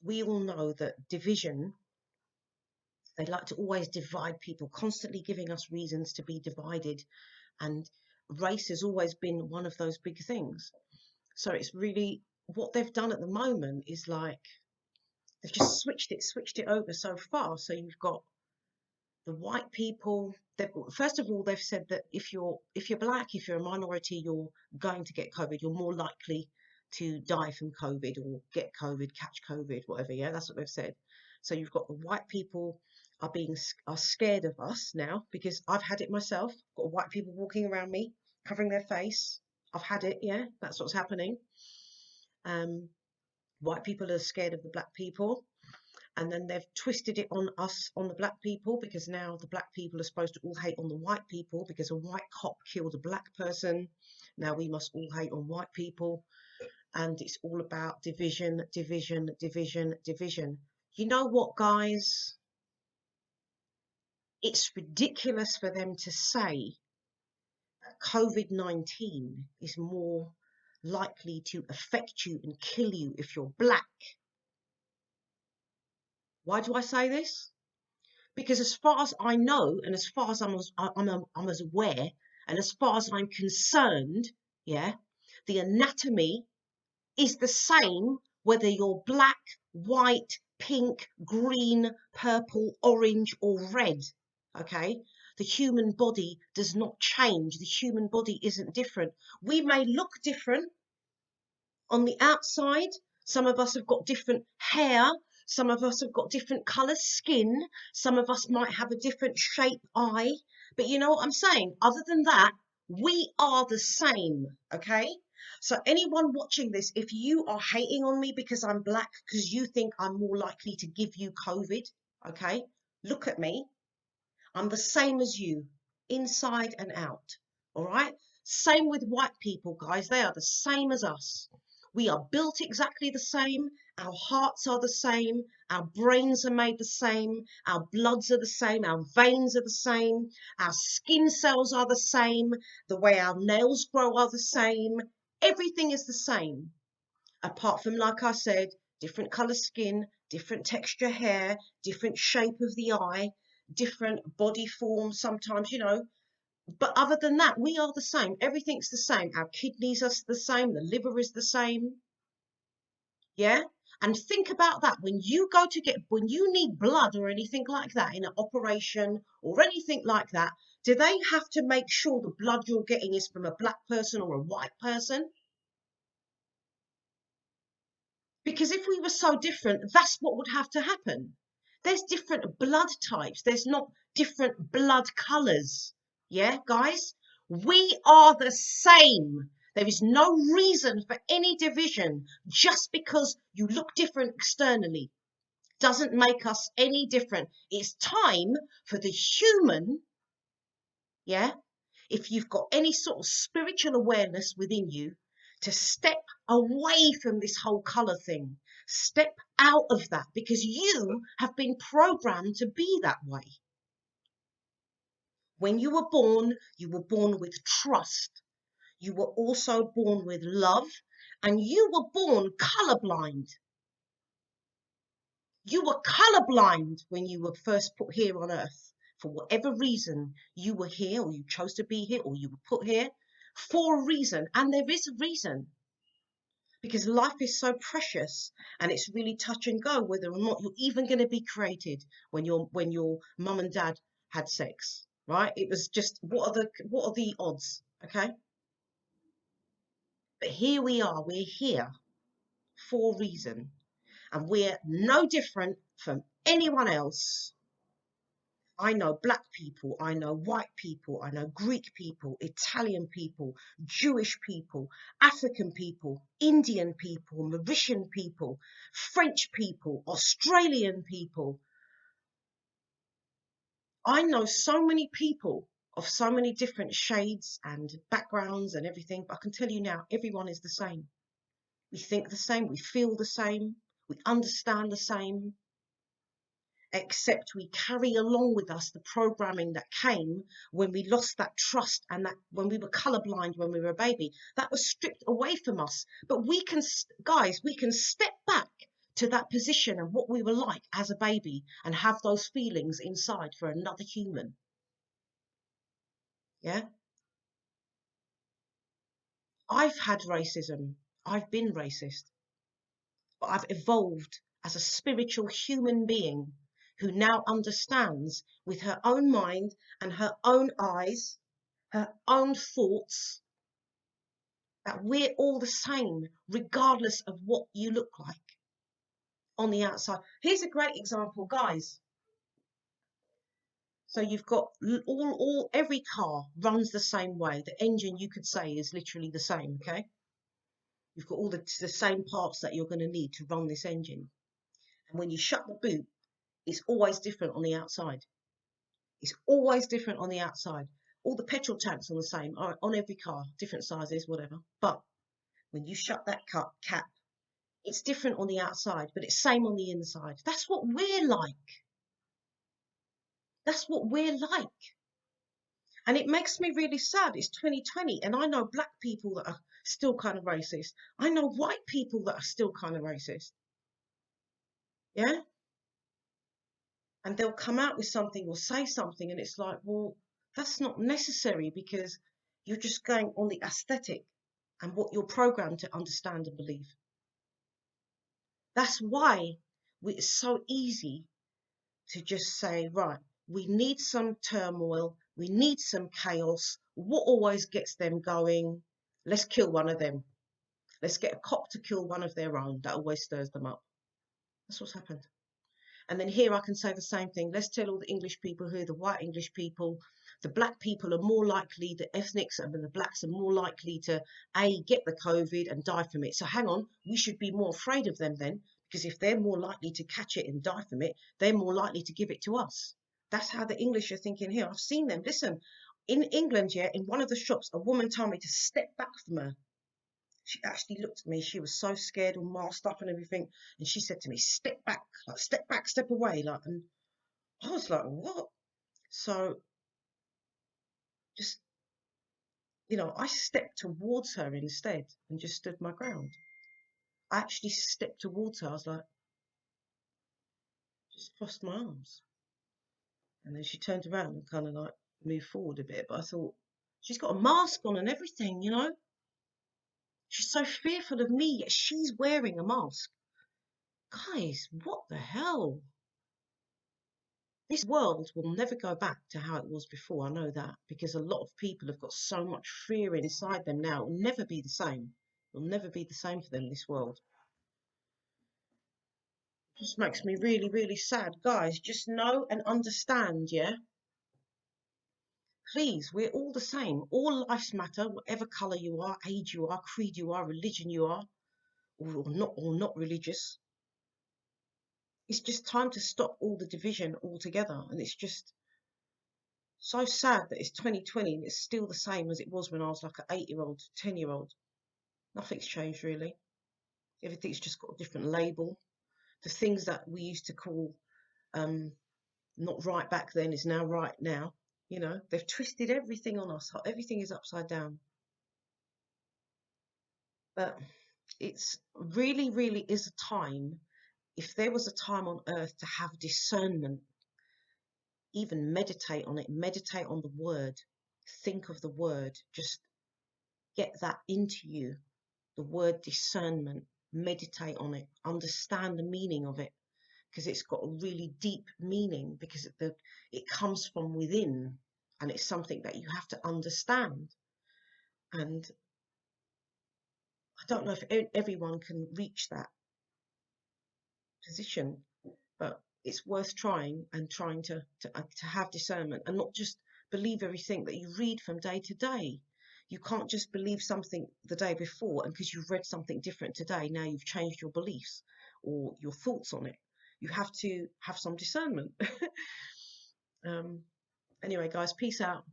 we all know that division, they like to always divide people, constantly giving us reasons to be divided. And race has always been one of those big things. So it's really, what they've done at the moment is like, they've just switched it over so far. So you've got the white people. First of all, they've said that if you're black, if you're a minority, you're going to get COVID. You're more likely to die from COVID or get COVID, catch COVID, whatever. Yeah, that's what they've said. So you've got the white people are scared of us now, because I've had it myself. Got white people walking around me, covering their face. I've had it. Yeah, that's what's happening. White people are scared of the black people. And then they've twisted it on us, on the black people, because now the black people are supposed to all hate on the white people because a white cop killed a black person. Now we must all hate on white people. And it's all about division, division, division, division. You know what, guys? It's ridiculous for them to say that COVID-19 is more likely to affect you and kill you if you're black. Why do I say this? Because as far as I know, and as far as I'm as aware, and as far as I'm concerned, yeah, the anatomy is the same whether you're black, white, pink, green, purple, orange, or red. Okay? The human body does not change. The human body isn't different. We may look different on the outside. Some of us have got different hair. Some of us have got different colour skin. Some of us might have a different shape eye. But you know what I'm saying? Other than that, we are the same, okay? So anyone watching this, if you are hating on me because I'm black, because you think I'm more likely to give you COVID, okay? Look at me. I'm the same as you, inside and out, all right? Same with white people, guys. They are the same as us. We are built exactly the same. Our hearts are the same. Our brains are made the same. Our bloods are the same. Our veins are the same. Our skin cells are the same. The way our nails grow are the same. Everything is the same. Apart from, like I said, different colour skin, different texture hair, different shape of the eye, different body form sometimes, you know. But other than that, we are the same. Everything's the same. Our kidneys are the same. The liver is the same. Yeah? And think about that. When you need blood or anything like that in an operation or anything like that, do they have to make sure the blood you're getting is from a black person or a white person? Because if we were so different, that's what would have to happen. There's different blood types. There's not different blood colours. Yeah, guys? We are the same. There is no reason for any division just because you look different externally. Doesn't make us any different. It's time for the human, yeah, if you've got any sort of spiritual awareness within you, to step away from this whole colour thing. Step out of that, because you have been programmed to be that way. When you were born with trust. You were also born with love, and you were born colourblind. You were colourblind when you were first put here on earth. For whatever reason, you were here, or you chose to be here, or you were put here for a reason. And there is a reason. Because life is so precious, and it's really touch and go whether or not you're even going to be created when your mum and dad had sex, right? It was just, what are the odds, okay? But here we are, we're here for a reason, and we're no different from anyone else. I know black people, I know white people, I know Greek people, Italian people, Jewish people, African people, Indian people, Mauritian people, French people, Australian people. I know so many people of so many different shades and backgrounds and everything, but I can tell you now, everyone is the same. We think the same, we feel the same, we understand the same. Except we carry along with us the programming that came when we lost that trust, and that when we were colourblind when we were a baby, that was stripped away from us. But we can, guys, we can step back to that position and what we were like as a baby and have those feelings inside for another human. Yeah. I've had racism. I've been racist. But I've evolved as a spiritual human being who now understands with her own mind and her own eyes, her own thoughts, that we're all the same, regardless of what you look like on the outside. Here's a great example, guys. So you've got every car runs the same way. The engine, you could say, is literally the same, okay? You've got all the same parts that you're going to need to run this engine. And when you shut the boot, it's always different on the outside. It's always different on the outside. All the petrol tanks are the same on every car, different sizes, whatever. But when you shut that cap, it's different on the outside, but it's same on the inside. That's what we're like. That's what we're like. And it makes me really sad. It's 2020, and I know black people that are still kind of racist. I know white people that are still kind of racist. Yeah? And they'll come out with something or say something, and it's like, well, that's not necessary, because you're just going on the aesthetic and what you're programmed to understand and believe. That's why it's so easy to just say, right, we need some turmoil, we need some chaos. What always gets them going? Let's kill one of them. Let's get a cop to kill one of their own. That always stirs them up. That's what's happened. And then here I can say the same thing. Let's tell all the English people who are the white English people, the black people are more likely, the ethnics and the blacks are more likely to get the COVID and die from it. So hang on, we should be more afraid of them then, because if they're more likely to catch it and die from it, they're more likely to give it to us. That's how the English are thinking here. I've seen them. Listen, in England, yeah, in one of the shops, a woman told me to step back from her. She actually looked at me. She was so scared, all masked up and everything. And she said to me, step back, like step back, step away. Like, and I was like, what? So just, I stepped towards her instead and just stood my ground. I actually stepped towards her. I was like, just crossed my arms. And then she turned around and kind of like moved forward a bit. But I thought, she's got a mask on and everything, She's so fearful of me, yet she's wearing a mask. Guys, what the hell? This world will never go back to how it was before. I know that, because a lot of people have got so much fear inside them now. It will never be the same. It will never be the same for them, this world. It just makes me really, really sad. Guys, just know and understand, yeah? Please, we're all the same. All lives matter, whatever colour you are, age you are, creed you are, religion you are, or not religious. It's just time to stop all the division altogether. And it's just so sad that it's 2020 and it's still the same as it was when I was like an 8-year-old, 10-year-old. Nothing's changed really. Everything's just got a different label. The things that we used to call not right back then is now right now. They've twisted everything on us. Everything is upside down. But it's really, really is a time, if there was a time on earth to have discernment, even meditate on it, meditate on the word, think of the word, just get that into you, the word discernment, meditate on it, understand the meaning of it, because it's got a really deep meaning, because it comes from within, and it's something that you have to understand. And I don't know if everyone can reach that position, but it's worth trying, and trying to have discernment and not just believe everything that you read from day to day. You can't just believe something the day before, and because you've read something different today, now you've changed your beliefs or your thoughts on it. You have to have some discernment. Anyway, guys, peace out.